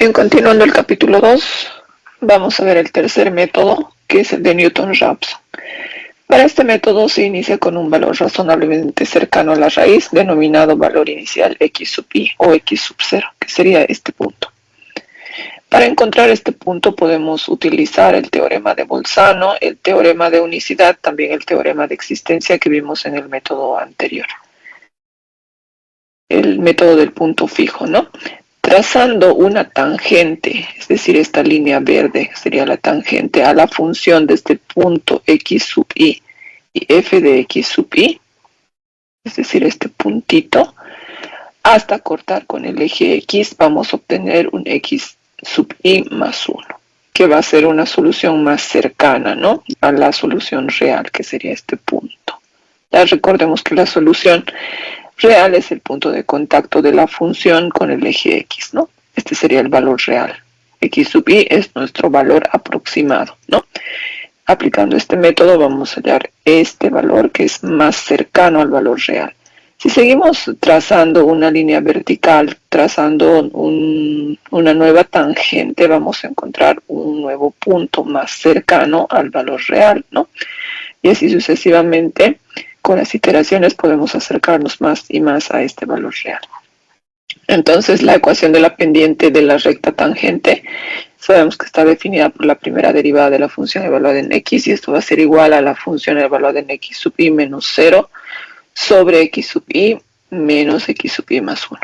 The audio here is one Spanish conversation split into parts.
Bien, continuando el capítulo 2, vamos a ver el tercer método, que es el de Newton-Raphson. Para este método se inicia con un valor razonablemente cercano a la raíz, denominado valor inicial x sub i o x sub 0, que sería este punto. Para encontrar este punto podemos utilizar el teorema de Bolzano, el teorema de unicidad, también el teorema de existencia que vimos en el método anterior. El método del punto fijo, ¿no? Trazando una tangente, es decir, esta línea verde sería la tangente a la función de este punto x sub i y f de x sub i, es decir, este puntito, hasta cortar con el eje x, vamos a obtener un x sub i más 1, que va a ser una solución más cercana, ¿no?, a la solución real, que sería este punto. Ya recordemos que la solución real es el punto de contacto de la función con el eje x, ¿no? Este sería el valor real. X sub i es nuestro valor aproximado, ¿no? Aplicando este método vamos a hallar este valor que es más cercano al valor real. Si seguimos trazando una línea vertical, trazando una nueva tangente, vamos a encontrar un nuevo punto más cercano al valor real, ¿no? Y así sucesivamente, con las iteraciones podemos acercarnos más y más a este valor real. Entonces, la ecuación de la pendiente de la recta tangente sabemos que está definida por la primera derivada de la función evaluada en x, y esto va a ser igual a la función evaluada en x sub i menos 0 sobre x sub i menos x sub i más 1.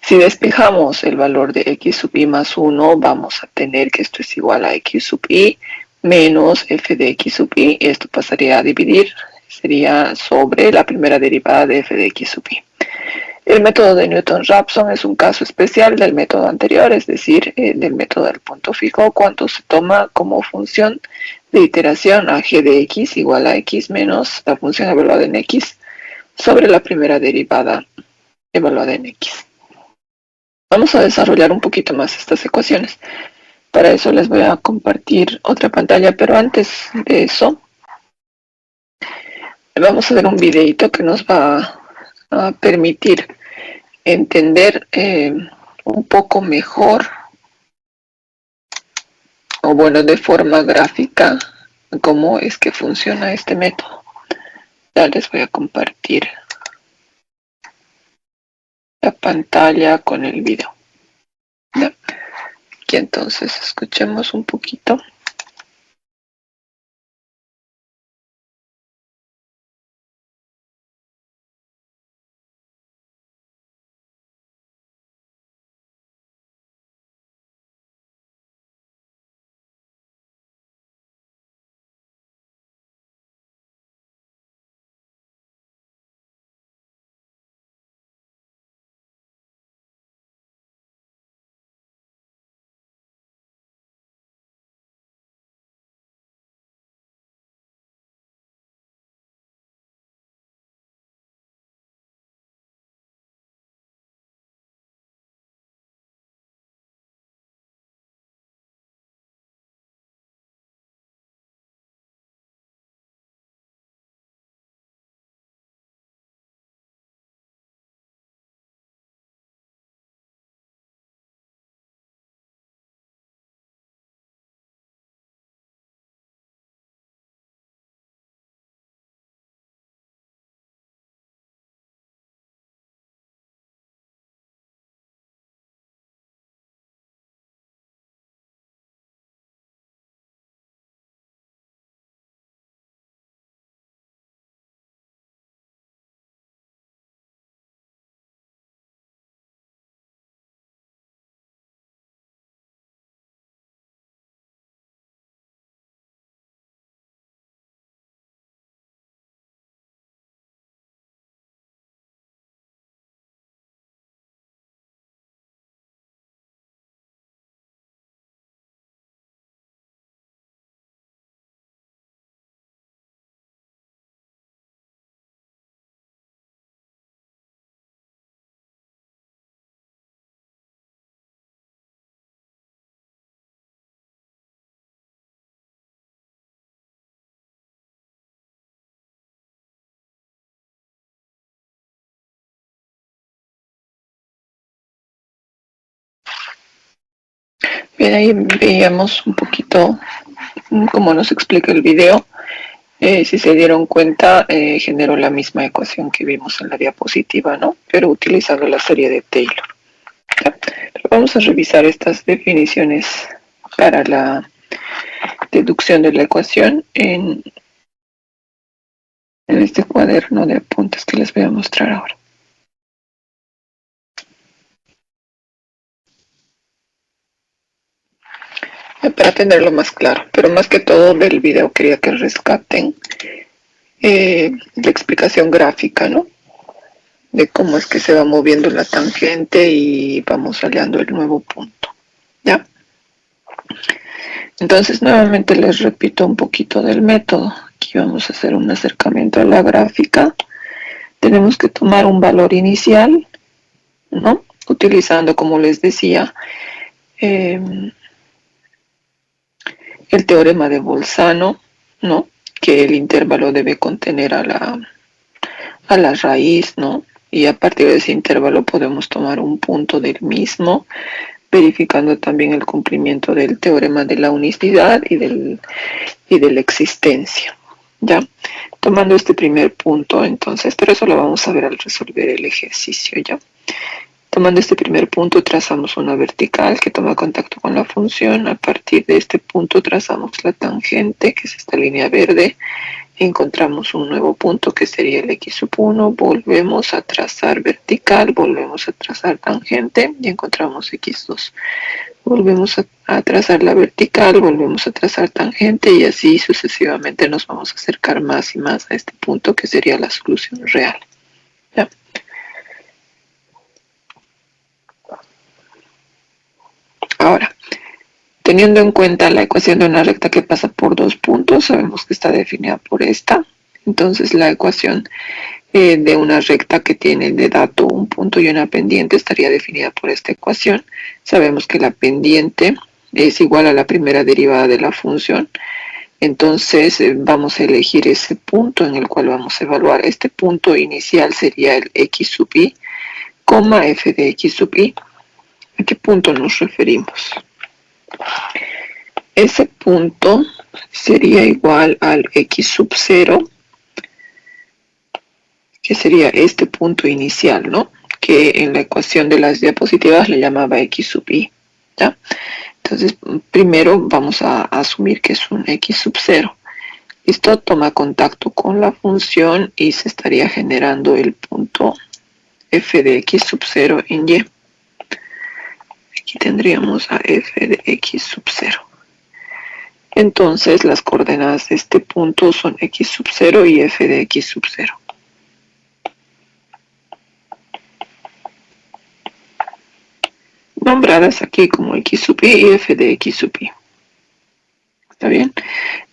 Si despejamos el valor de x sub i más 1, vamos a tener que esto es igual a x sub i menos f de x sub i, y esto pasaría a dividir, sería sobre la primera derivada de f de x sub i. El método de Newton-Raphson es un caso especial del método anterior, es decir, del método del punto fijo, cuando se toma como función de iteración a g de x igual a x menos la función evaluada en x sobre la primera derivada evaluada en x. Vamos a desarrollar un poquito más estas ecuaciones. Para eso les voy a compartir otra pantalla, pero antes de eso, vamos a ver un videito que nos va a permitir entender un poco mejor, o bueno, de forma gráfica, cómo es que funciona este método. Ya les voy a compartir la pantalla con el video. ¿Ya? Y entonces escuchemos un poquito. Bien, ahí veíamos un poquito cómo nos explica el video. Si se dieron cuenta, generó la misma ecuación que vimos en la diapositiva, ¿no? Pero utilizando la serie de Taylor. ¿Ya? Pero vamos a revisar estas definiciones para la deducción de la ecuación en este cuaderno de apuntes que les voy a mostrar ahora. Para tenerlo más claro, pero más que todo del video quería que rescaten la explicación gráfica, ¿no? De cómo es que se va moviendo la tangente y vamos hallando el nuevo punto, ¿ya? Entonces nuevamente les repito un poquito del método. Aquí vamos a hacer un acercamiento a la gráfica. Tenemos que tomar un valor inicial, ¿no? Utilizando, como les decía, el teorema de Bolzano, ¿no? Que el intervalo debe contener a la raíz, ¿no? Y a partir de ese intervalo podemos tomar un punto del mismo, verificando también el cumplimiento del teorema de la unicidad y de la existencia, ¿ya? Tomando este primer punto, entonces, pero eso lo vamos a ver al resolver el ejercicio, ¿ya? Tomando este primer punto, trazamos una vertical que toma contacto con la función. A partir de este punto trazamos la tangente, que es esta línea verde. Encontramos un nuevo punto que sería el x1, volvemos a trazar vertical, volvemos a trazar tangente y encontramos x2. Volvemos a trazar la vertical, volvemos a trazar tangente y así sucesivamente nos vamos a acercar más y más a este punto que sería la solución real. ¿Ya? Ahora, teniendo en cuenta la ecuación de una recta que pasa por dos puntos, sabemos que está definida por esta. Entonces la ecuación de una recta que tiene de dato un punto y una pendiente estaría definida por esta ecuación. Sabemos que la pendiente es igual a la primera derivada de la función. Entonces vamos a elegir ese punto en el cual vamos a evaluar. Este punto inicial sería el x sub i, coma f de x sub i. ¿A qué punto nos referimos? Ese punto sería igual al x sub 0, que sería este punto inicial, ¿no? Que en la ecuación de las diapositivas le llamaba x sub i, ¿ya? Entonces, primero vamos a asumir que es un x sub 0. Esto toma contacto con la función y se estaría generando el punto f de x sub 0 en y. Aquí tendríamos a f de x sub 0. Entonces las coordenadas de este punto son x sub 0 y f de x sub 0. Nombradas aquí como x sub i y f de x sub i. ¿Está bien?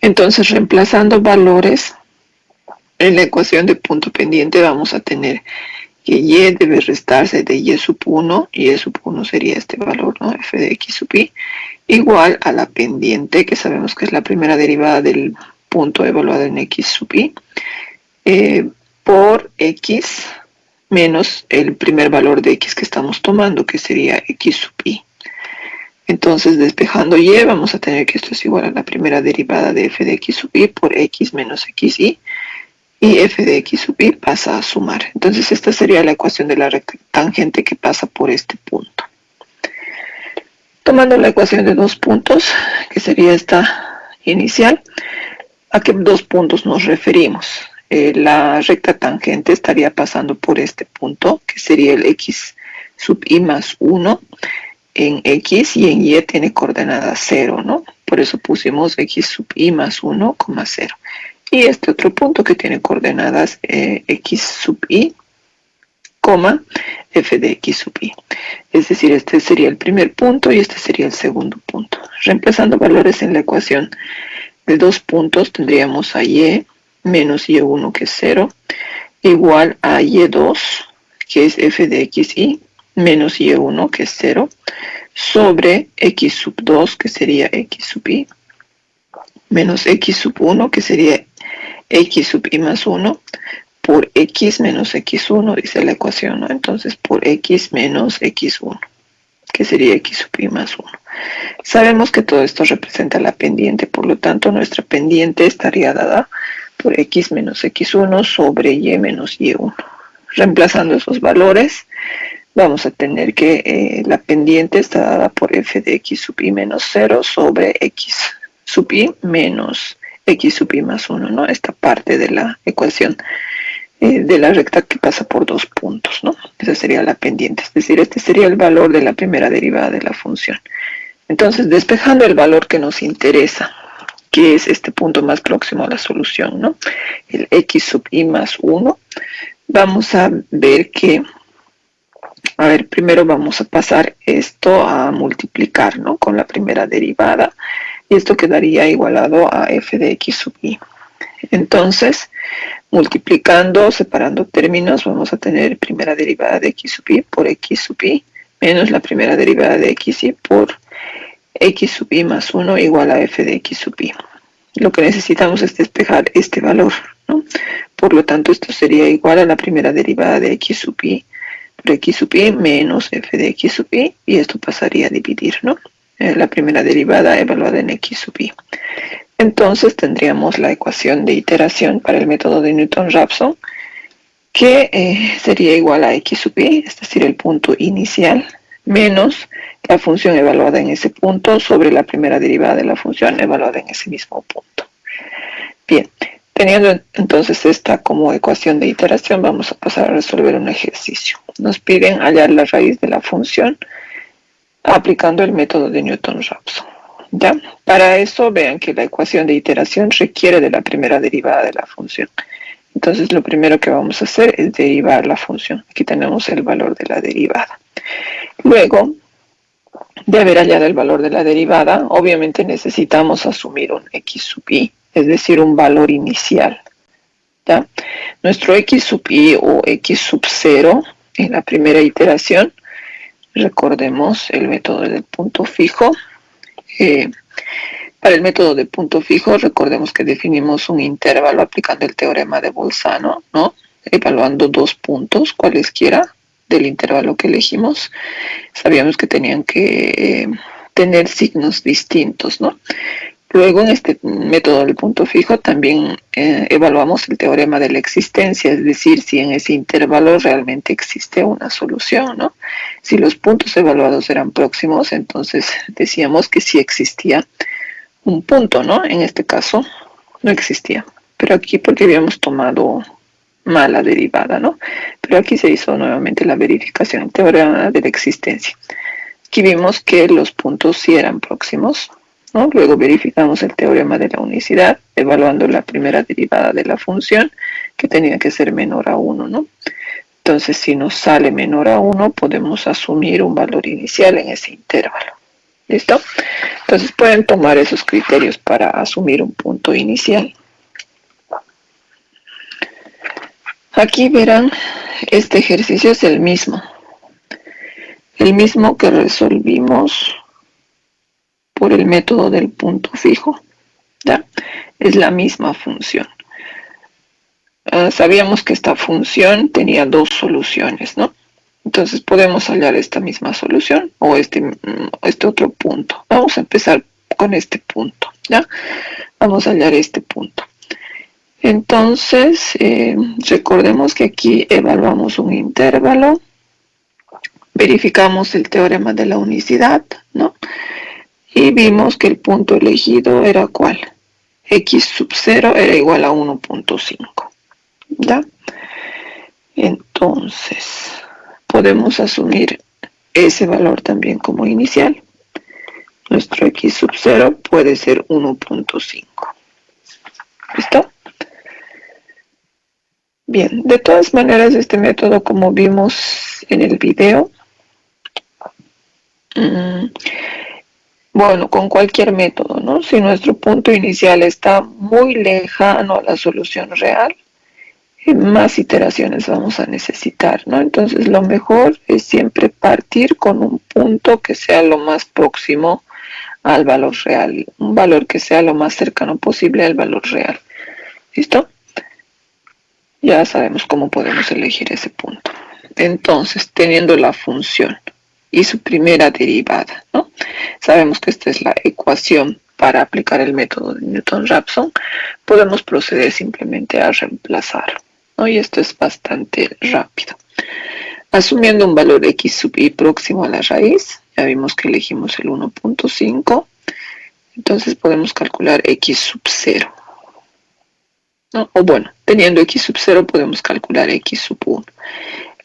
Entonces reemplazando valores en la ecuación de punto pendiente vamos a tener que y debe restarse de y sub 1, y sub 1 sería este valor, ¿no? F de x sub i, igual a la pendiente, que sabemos que es la primera derivada del punto evaluado en x sub i, por x menos el primer valor de x que estamos tomando, que sería x sub i. Entonces, despejando y, vamos a tener que esto es igual a la primera derivada de f de x sub i por x menos xy, y f de x sub i pasa a sumar. Entonces esta sería la ecuación de la recta tangente que pasa por este punto. Tomando la ecuación de dos puntos, que sería esta inicial, ¿a qué dos puntos nos referimos? La recta tangente estaría pasando por este punto, que sería el x sub i más 1 en x, y en y tiene coordenada 0, ¿no? Por eso pusimos x sub i más 1, 0. Y este otro punto que tiene coordenadas x sub i, coma, f de x sub i. Es decir, este sería el primer punto y este sería el segundo punto. Reemplazando valores en la ecuación de dos puntos, tendríamos a y menos y1, que es 0, igual a y2, que es f de xy, menos y1, que es 0, sobre x sub 2, que sería x sub i, menos x sub 1, que sería x sub i más 1, por x menos x1, dice la ecuación, ¿no? Entonces, por x menos x1. que sería x sub i más 1. Sabemos que todo esto representa la pendiente, por lo tanto nuestra pendiente estaría dada por x menos x1 sobre y menos y1. Reemplazando esos valores, vamos a tener que la pendiente está dada por f de x sub i menos 0 sobre x sub i menos x sub i más 1, ¿no? Esta parte de la ecuación de la recta que pasa por dos puntos, ¿no? Esa sería la pendiente, es decir, este sería el valor de la primera derivada de la función. Entonces, despejando el valor que nos interesa, que es este punto más próximo a la solución, ¿no? El x sub i más 1, vamos a ver que, a ver, primero vamos a pasar esto a multiplicar, ¿no? Con la primera derivada, y esto quedaría igualado a f de x sub i. Entonces, multiplicando, separando términos, vamos a tener primera derivada de x sub i por x sub i menos la primera derivada de xy por x sub i más 1 igual a f de x sub i. Lo que necesitamos es despejar este valor, ¿no? Por lo tanto, esto sería igual a la primera derivada de x sub i por x sub i menos f de x sub i, y esto pasaría a dividir, ¿no? La primera derivada evaluada en x sub i. Entonces tendríamos la ecuación de iteración para el método de Newton-Raphson, que sería igual a x sub i, es decir, el punto inicial, menos la función evaluada en ese punto sobre la primera derivada de la función evaluada en ese mismo punto. Bien, teniendo entonces esta como ecuación de iteración, vamos a pasar a resolver un ejercicio. Nos piden hallar la raíz de la función aplicando el método de Newton-Raphson. ¿Ya? Para eso vean que la ecuación de iteración requiere de la primera derivada de la función. Entonces lo primero que vamos a hacer es derivar la función. Aquí tenemos el valor de la derivada. Luego de haber hallado el valor de la derivada, obviamente necesitamos asumir un x sub i, es decir, un valor inicial. ¿Ya? Nuestro x sub i o x sub 0 en la primera iteración, recordemos el método del punto fijo. Para el método de punto fijo, recordemos que definimos un intervalo aplicando el teorema de Bolzano, ¿no? Evaluando dos puntos, cualesquiera, del intervalo que elegimos. Sabíamos que tenían que tener signos distintos, ¿no? Luego, en este método del punto fijo, también evaluamos el teorema de la existencia, es decir, si en ese intervalo realmente existe una solución, ¿no? Si los puntos evaluados eran próximos, entonces decíamos que sí existía un punto, ¿no? En este caso no existía, pero aquí porque habíamos tomado mala derivada, ¿no? Pero aquí se hizo nuevamente la verificación, el teorema de la existencia. Aquí vimos que los puntos sí eran próximos, ¿no? Luego verificamos el teorema de la unicidad, evaluando la primera derivada de la función, que tenía que ser menor a 1, ¿no? Entonces, si nos sale menor a 1, podemos asumir un valor inicial en ese intervalo. ¿Listo? Entonces pueden tomar esos criterios para asumir un punto inicial. Aquí verán, este ejercicio es el mismo que resolvimos por el método del punto fijo. ¿Ya? Es la misma función. Sabíamos que esta función tenía dos soluciones, ¿no? Entonces podemos hallar esta misma solución o este otro punto. Vamos a empezar con este punto, ¿ya? Vamos a hallar este punto. Entonces, recordemos que aquí evaluamos un intervalo, verificamos el teorema de la unicidad, ¿no? Y vimos que el punto elegido era ¿cuál? X sub 0 era igual a 1.5, ¿ya? Entonces, podemos asumir ese valor también como inicial. Nuestro x sub 0 puede ser 1.5. ¿Listo? Bien, de todas maneras, este método, como vimos en el video, bueno, con cualquier método, ¿no? Si nuestro punto inicial está muy lejano a la solución real, más iteraciones vamos a necesitar, ¿no? Entonces lo mejor es siempre partir con un punto que sea lo más próximo al valor real, un valor que sea lo más cercano posible al valor real. ¿Listo? Ya sabemos cómo podemos elegir ese punto. Entonces, teniendo la función y su primera derivada, ¿no? Sabemos que esta es la ecuación para aplicar el método de Newton-Raphson. Podemos proceder simplemente a reemplazar, ¿no? Y esto es bastante rápido. Asumiendo un valor x sub i próximo a la raíz, ya vimos que elegimos el 1.5, entonces podemos calcular x sub 0. ¿No? O bueno, teniendo x sub 0 podemos calcular x sub 1.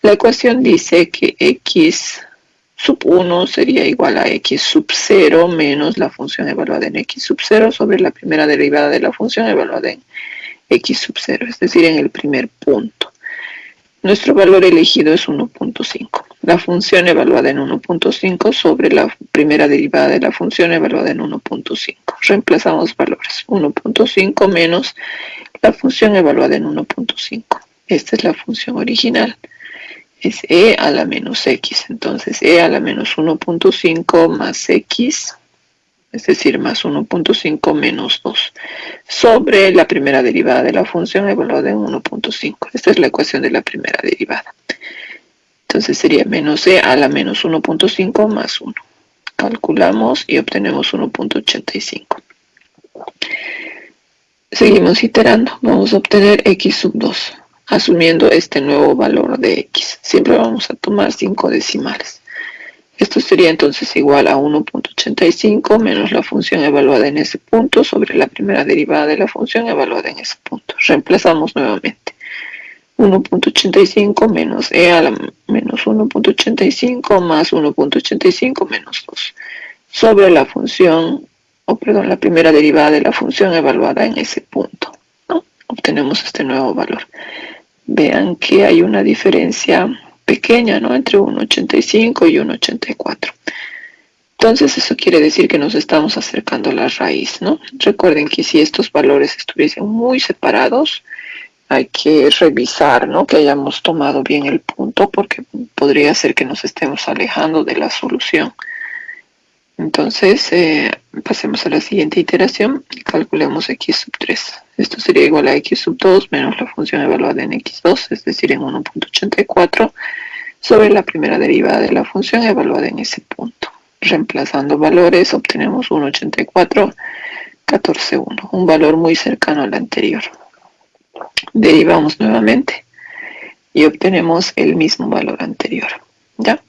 La ecuación dice que x sub 1 sería igual a x sub 0 menos la función evaluada en x sub 0 sobre la primera derivada de la función evaluada en x sub 0, es decir, en el primer punto. Nuestro valor elegido es 1.5. La función evaluada en 1.5 sobre la primera derivada de la función evaluada en 1.5. Reemplazamos valores. 1.5 menos la función evaluada en 1.5. Esta es la función original. Es e a la menos x. Entonces e a la menos 1.5 más x, es decir, más 1.5 menos 2, sobre la primera derivada de la función evaluada en 1.5. Esta es la ecuación de la primera derivada. Entonces sería menos e a la menos 1.5 más 1. Calculamos y obtenemos 1.85. Seguimos iterando. Vamos a obtener x sub 2, asumiendo este nuevo valor de x. Siempre vamos a tomar 5 decimales. Esto sería entonces igual a 1.85 menos la función evaluada en ese punto sobre la primera derivada de la función evaluada en ese punto. Reemplazamos nuevamente. 1.85 menos e a la menos 1.85 más 1.85 menos 2 sobre la función, la primera derivada de la función evaluada en ese punto, ¿no? Obtenemos este nuevo valor. Vean que hay una diferencia pequeña, ¿no? Entre 1.85 y 1.84. Entonces eso quiere decir que nos estamos acercando a la raíz, ¿no? Recuerden que si estos valores estuviesen muy separados, hay que revisar, ¿no? Que hayamos tomado bien el punto, porque podría ser que nos estemos alejando de la solución. Entonces, pasemos a la siguiente iteración y calculemos x sub 3. Esto sería igual a x sub 2 menos la función evaluada en x2, es decir, en 1.84, sobre la primera derivada de la función evaluada en ese punto. Reemplazando valores, obtenemos 1.84, 14.1, un valor muy cercano al anterior. Derivamos nuevamente y obtenemos el mismo valor anterior, ¿ya?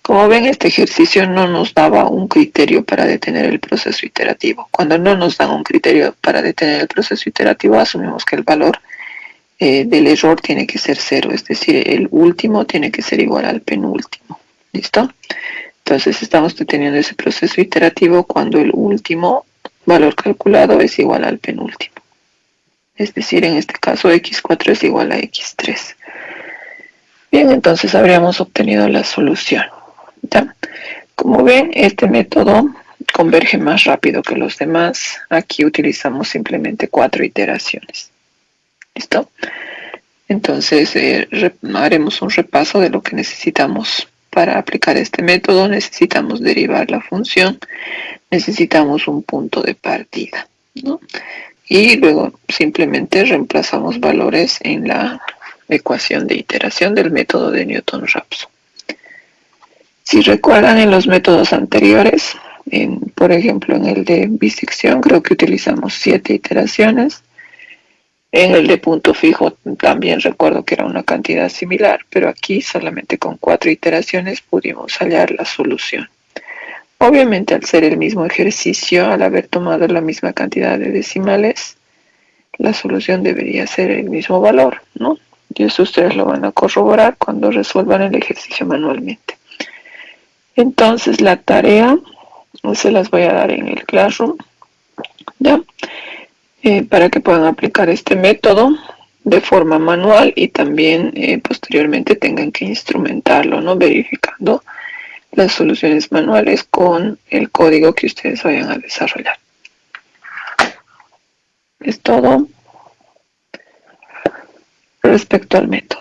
Como ven, este ejercicio no nos daba un criterio para detener el proceso iterativo. Cuando no nos dan un criterio para detener el proceso iterativo, asumimos que el valor del error tiene que ser 0, es decir, el último tiene que ser igual al penúltimo. ¿Listo? Entonces estamos deteniendo ese proceso iterativo cuando el último valor calculado es igual al penúltimo. Es decir, en este caso x4 es igual a x3. Bien, entonces habríamos obtenido la solución. ¿Ya? Como ven, este método converge más rápido que los demás. Aquí utilizamos simplemente 4 iteraciones. ¿Listo? Entonces haremos un repaso de lo que necesitamos para aplicar este método. Necesitamos derivar la función, necesitamos un punto de partida, ¿no? Y luego simplemente reemplazamos valores en la ecuación de iteración del método de Newton-Raphson. Si recuerdan, en los métodos anteriores, por ejemplo en el de bisección, creo que utilizamos 7 iteraciones. En el de punto fijo también recuerdo que era una cantidad similar, pero aquí solamente con 4 iteraciones pudimos hallar la solución. Obviamente, al ser el mismo ejercicio, al haber tomado la misma cantidad de decimales, la solución debería ser el mismo valor, ¿no? Y eso ustedes lo van a corroborar cuando resuelvan el ejercicio manualmente. Entonces, la tarea se las voy a dar en el Classroom, ¿ya? Para que puedan aplicar este método de forma manual y también posteriormente tengan que instrumentarlo, ¿no? Verificando las soluciones manuales con el código que ustedes vayan a desarrollar. Es todo respecto al método.